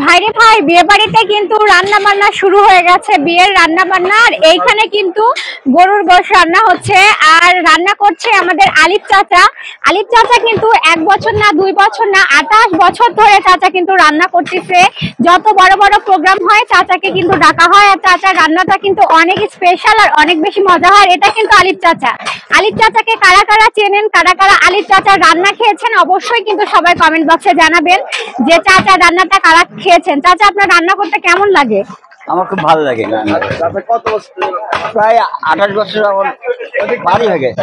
ভাইরে ভাই, বিয়ে বাড়িতে কিন্তু রান্না বান্না শুরু হয়ে গেছে, বিয়ের রান্না বান্না। আর এইখানে কিন্তু গরুর গোশ রান্না হচ্ছে, আর রান্না করছে আমাদের আলিফ চাচা। আলিফ চাচা কিন্তু 1 বছর না 2 বছর না 28 বছর ধরে চাচা কিন্তু রান্না করতেছে। যত বড় বড় প্রোগ্রাম হয় চাচাকে কিন্তু ডাকা হয়, আর চাচার রান্নাটা কিন্তু অনেক স্পেশাল আর অনেক বেশি মজা হয়। এটা কিন্তু আলিফ চাচা। আলিফ চাচাকে কারা কারা চেনেন, কারা কারা আলিফ চাচার রান্না খেয়েছেন, অবশ্যই কিন্তু সবাই কমেন্ট বক্সে জানাবেন যে চাচা রান্নাটা কারা খেয়েছেন। চাচা, আপনার রান্না করতে কেমন লাগে? আমার খুব ভালো লাগে। প্রায় 28 বছর আমার বাড়ি হয়ে গেছে।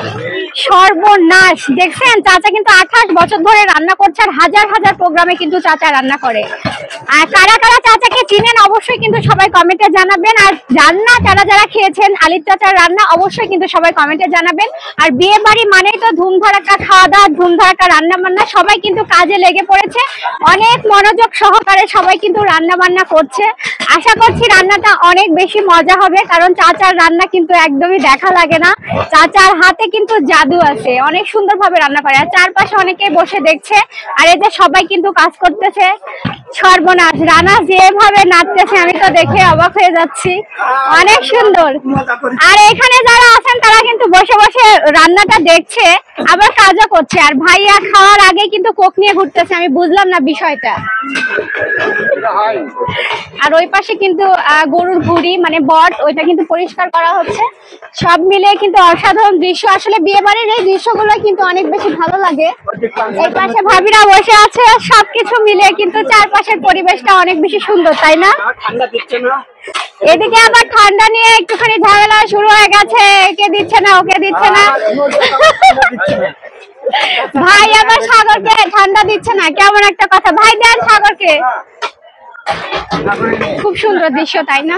সর্বনাশ, দেখছেন চাচা কিন্তু 28 বছর ধরে রান্না করছে, আর হাজার হাজার প্রোগ্রামে কিন্তু চাচা রান্না করে। আর কারা কারা চাচাকে চিনেন অবশ্যই কিন্তু সবাই কমেন্টে জানাবেন। আর রান্না যারা যারা খেয়েছেন আলিফ চাচার রান্না অবশ্যই কিন্তু সবাই কমেন্টে জানাবেন। আর বিয়ে বাড়ি মানেই তো ধুমধারাক্কা খাওয়া দাওয়া, ধুমধারাক্কা রান্না বান্না। সবাই কিন্তু কাজে লেগে পড়েছে, অনেক মনোযোগ সহকারে সবাই কিন্তু রান্না বান্না করছে। আশা করছি রান্নাটা অনেক বেশি মজা হবে, কারণ চাচার রান্না কিন্তু একদমই দেখা লাগে না। চাচার হাতে কিন্তু জাদু আছে, অনেক সুন্দরভাবে রান্না করে। আর চারপাশে অনেকেই বসে দেখছে, আর এই যে সবাই কিন্তু কাজ করতেছে। সর্বনাশ, রানা যেভাবে নাচতেছে আমি তো দেখে অবাক হয়ে যাচ্ছি, অনেক সুন্দর। আর এখানে যারা আছেন তারা কিন্তু বসে বসে রান্নাটা দেখছে, আবার কাজও করছে। আর ভাইয়া খাওয়ার আগে কিন্তু কোক নিয়ে ঘুরতেছে, আমি বুঝলাম না বিষয়টা। আর ওই পাশে কিন্তু গরুর ভুড়ি মানে বট, ওইটা কিন্তু পরিষ্কার করা হচ্ছে। সব মিলে কিন্তু অসাধারণ দৃশ্য। আসলে বিয়ে বাড়ির এই দৃশ্যগুলো কিন্তু অনেক বেশি ভালো লাগে। এই পাশে ভাবিরা বসে আছে, সবকিছু মিলে কিন্তু চারপাশের পরিবেশটা অনেক বেশি সুন্দর, তাই না? এদিকে আবার ঠান্ডা নিয়ে একটুখানি ঝামেলা শুরু হয়ে গেছে, একে দিচ্ছে না ওকে দিচ্ছে না। ভাই আবার সাগরকে ঠান্ডা দিচ্ছে না, কেমন একটা কথা। ভাই দেন সাগরকে। খুব সুন্দর দৃশ্য, তাই না?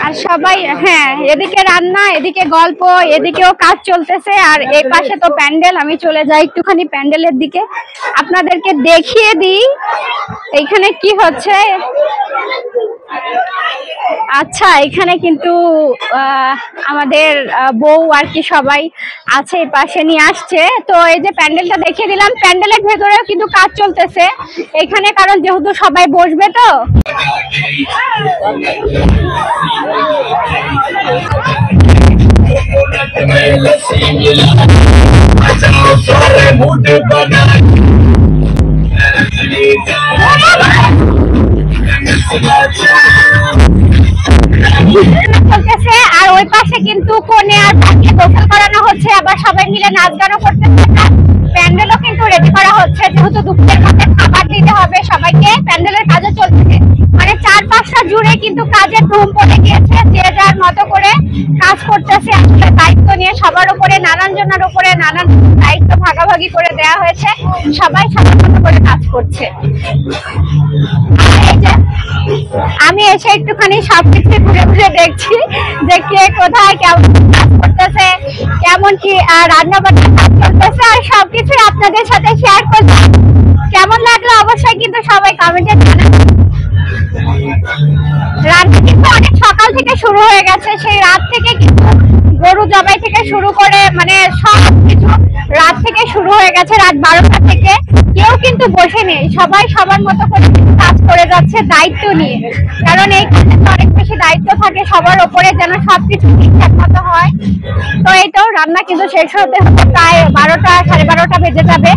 আর সবাই, হ্যাঁ, এদিকে রান্না, এদিকে গল্প, এদিকেও কাজ চলতেছে। আর এই পাশে তো প্যান্ডেল। আমি চলে যাই একটুখানি প্যান্ডেলের দিকে, আপনাদেরকে দেখিয়ে দিই এইখানে কি হচ্ছে। আচ্ছা, এখানে কিন্তু আমাদের বউ আর কি সবাই আছে, এই পাশে নিয়ে আসছে। তো এই যে প্যান্ডেলটা দেখিয়ে দিলাম, প্যান্ডেলের ভেতরেও কিন্তু কাজ চলতেছে এখানে, কারণ যেহেতু সবাই বসবে তো। আর ওই পাশে কিন্তু কনে আর পাখিকে গোসল করানো হচ্ছে, আবার সবাই মিলে নাচ গানও করতেছে। প্যান্ডেলও কিন্তু রেডি করা হচ্ছে, যেহেতু দুপুরের মধ্যে খাবার দিতে হবে সবাইকে। প্যান্ডেলের কাজও চলতেছে, মানে 4-5টা জুড়ে কিন্তু কাজের ধুম পড়ে গিয়েছে। যে যার মতো করে কাজ করতেছে, আসলে দায়িত্ব নিয়ে সবার উপরে, নানান জনের উপরে নানান দায়িত্ব ভাগাভাগি করে দেওয়া হয়েছে। সবাই সবার মতো করে কাজ করছে। আমি এসে একটুখানি সবকিছু ঘুরে ঘুরে দেখছি যে কে কোথায় কেমন কাজ করতেছে, কেমন কি রান্না বান্না কাজ চলতেছে, আর সবকিছু আপনাদের সাথে শেয়ার করছি। কেমন লাগলো অবশ্যই কিন্তু সবাই কমেন্টে জানাবেন। রান্না কিন্তু অনেক সকাল থেকে শুরু হয়ে গেছে, সেই রাত থেকে কিন্তু গরু জবাই থেকে শুরু করে মানে সবকিছু রাত থেকে শুরু হয়ে গেছে, রাত 12টা থেকে। কেউ কিন্তু বসে নেই, সবাই সবার মতো করে কাজ করে যাচ্ছে দায়িত্ব নিয়ে। কারণ এই কাজে তো অনেক বেশি দায়িত্ব থাকে সবার ওপরে, যেন সবকিছু ঠিকঠাক মতো হয়। তো এই তো রান্না কিন্তু শেষ হতে হতে প্রায় 12টা, 12:30 বেজে যাবে।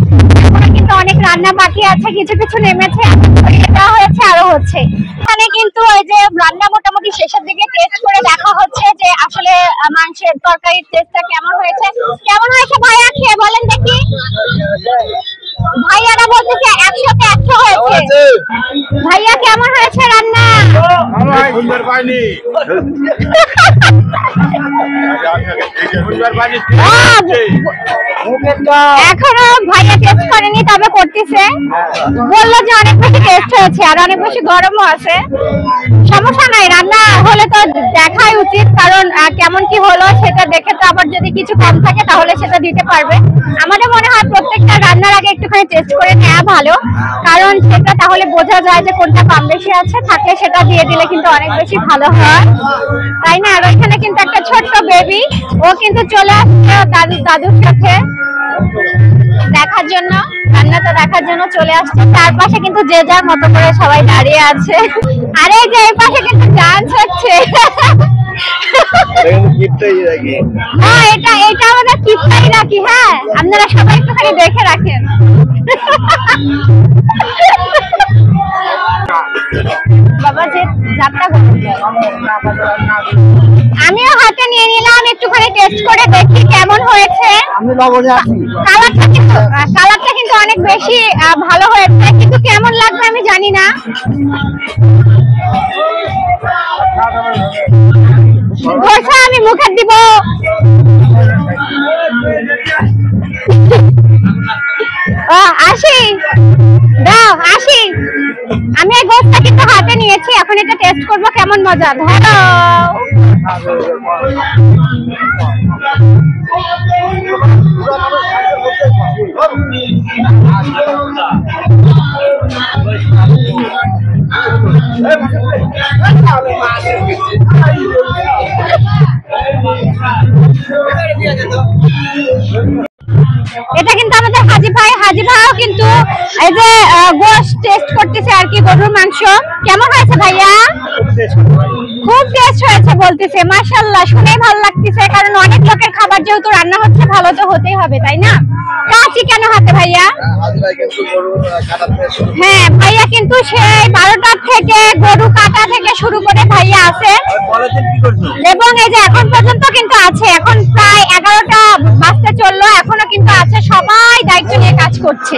এখনো কিন্তু অনেক রান্না বাকি আছে, কিছু কিছু নেমেছে, দেওয়া হয়েছে, আরো হচ্ছে। এখানে কিন্তু ওই যে রান্না মোটামুটি শেষের দিকে টেস্ট করে দেখা হচ্ছে যে আসলে মাংসের তরকারির টেস্টটা কেমন হয়েছে। কেমন হয়েছে ভাইয়া, খেয়ে বলেন দেখি। ভাইয়ারা বলতেছে 100তে 100 হয়েছে। ভাইয়া কেমন হয়েছে রান্না? এখনো ভাইয়া টেস্ট করেনি, তবে করতেছে। বললো যে অনেক বেশি টেস্ট হয়েছে, আর অনেক বেশি গরমও আছে। সমস্যা নাই, রান্না হলে তো দেখাই উচিত, কারণ কেমন কি হলো সেটা দেখে তো আবার যদি কিছু কম থাকে তাহলে সেটা দিতে পারবে। আমাদের মনে হয় প্রত্যেকটা রান্নার আগে একটুখানি টেস্ট করে নেওয়া ভালো, কারণ সেটা তাহলে বোঝা যায় যে কোনটা কম বেশি আছে, থাকলে সেটা দিয়ে দিলে কিন্তু অনেক বেশি ভালো হয়, তাই না? আর ওইখানে কিন্তু একটা ছোট্ট বেবি, ও কিন্তু চলে আসছে দাদুর সাথে। দেখার জন্য, রান্নাটা দেখার জন্য চলে আসছে। চারপাশে কিন্তু যে যার মতো করে সবাই দাঁড়িয়ে আছে। আর এই যে এই পাশে কিন্তু ডান্স হচ্ছে। হ্যাঁ, এটা আমাদের কিপটাই রাখি। হ্যাঁ, আপনারা সবাই একটুখানি দেখে রাখেন। বাবা যে যাত্রা আমিও হাতে নিয়ে নিলাম, একটুখানি টেস্ট করে দেখি কেমন হয়েছে। আমি লবণে আছি। কালারটা কিন্তু অনেক বেশি ভালো হয়েছে, কিন্তু কেমন লাগবে আমি জানি না। ধোসা আমি মুখে দিব। আসি দাও, আসি। আমি এই গোস্টটা কিন্তু হাতে নিয়েছি, এখন এটা টেস্ট করবো কেমন মজা। ধরো এটা কিন্তু আমাদের হাজি ভাইও কিন্তু এই যে গোশত টেস্ট করতেছে আর কি, গরুর মাংস। কেমন হয়েছে ভাইয়া? খুব টেস্ট হয়েছে বলতেছে। মাশাআল্লাহ, শুনেই ভালো লাগতেছে, কারণ অনেক লোকের খাবার যেহেতু রান্না হচ্ছে, ভালো তো হতেই হবে, তাই না? কাঁচি কেন হাতে ভাইয়া? হ্যাঁ, ভাইয়া কিন্তু সেই 12টার থেকে গরু কাটা থেকে শুরু করে ভাইয়া আছে, এবং এই যে এখন পর্যন্ত কিন্তু আছে। এখন প্রায় 11টা বাজতে চললো, এখনো কিন্তু আছে। সবাই দায়িত্ব নিয়ে কাজ করছে।